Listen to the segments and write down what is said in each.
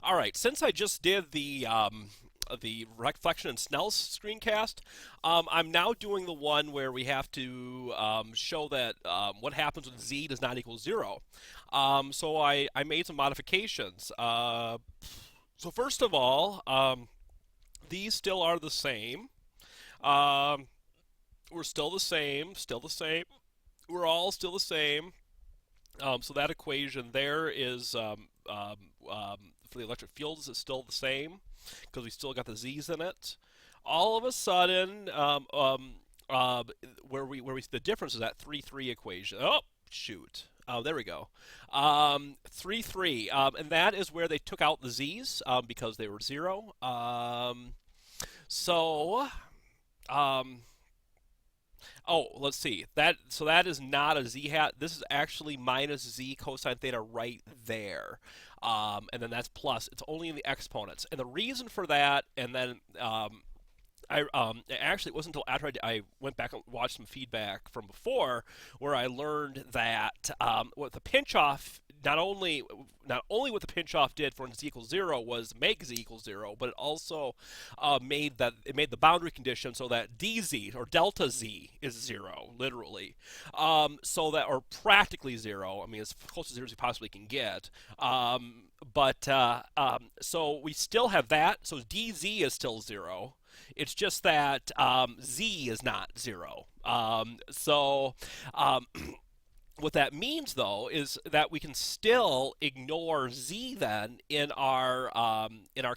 All right, since I just did the reflection and Snell's screencast, I'm now doing the one where we have to show that what happens when z does not equal 0. So I made some modifications. So first of all, these still are the same. Um, we're still the same, still the same. We're all still the same. So that equation there is for the electric fields is still the same because we still got the z's in it. All of a sudden, uh, where we the difference is that 3-3 equation. Oh shoot! Oh, there we go. 3-3, and that is where they took out the z's because they were 0. So um, Oh, let's see. That is not a z hat. This is actually minus z cosine theta right there. And then that's plus. It's only in the exponents. And the reason for that, and then actually it wasn't until after I went back and watched some feedback from before where I learned that what the pinch off not only what the pinch off did for z equals 0 was make z equals 0, but it also made the boundary condition so that dz or delta z is 0 literally, so that or practically 0. I mean as close to 0 as you possibly can get. So we still have that. So dz is still 0. It's just that z is not 0. What that means, though, is that we can still ignore z then in our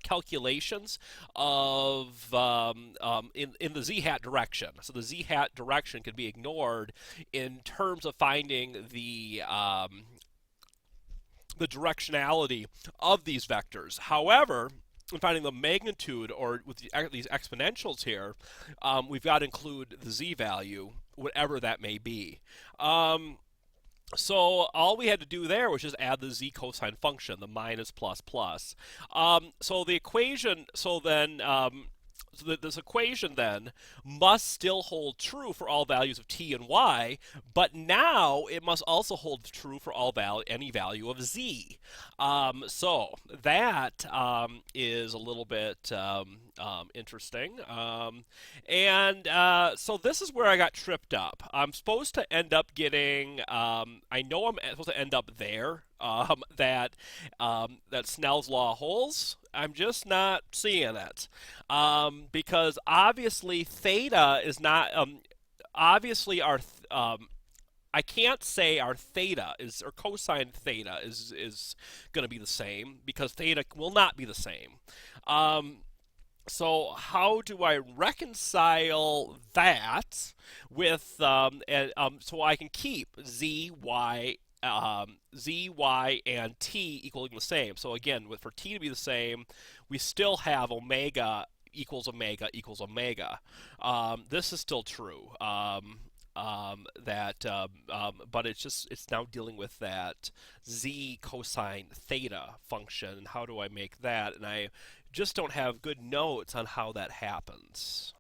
calculations of in the z hat direction. So the z hat direction can be ignored in terms of finding the directionality of these vectors. However, in finding the magnitude, or with these exponentials here, we've got to include the z value, whatever that may be. So all we had to do there was just add the z cosine function, the minus plus plus. So the equation, so then this equation then must still hold true for all values of t and y, but now it must also hold true for any value of z. So that is a little bit interesting. So this is where I got tripped up. I'm supposed to end up getting, I know I'm supposed to end up there, that Snell's law holds. I'm just not seeing it, because obviously theta is not. Obviously, I can't say our theta is or cosine theta is going to be the same because theta will not be the same. So how do I reconcile that with so I can keep z, y, and t equaling the same. So again, for t to be the same, we still have omega equals omega equals omega. This is still true. But it's now dealing with that z cosine theta function. And how do I make that? And I just don't have good notes on how that happens.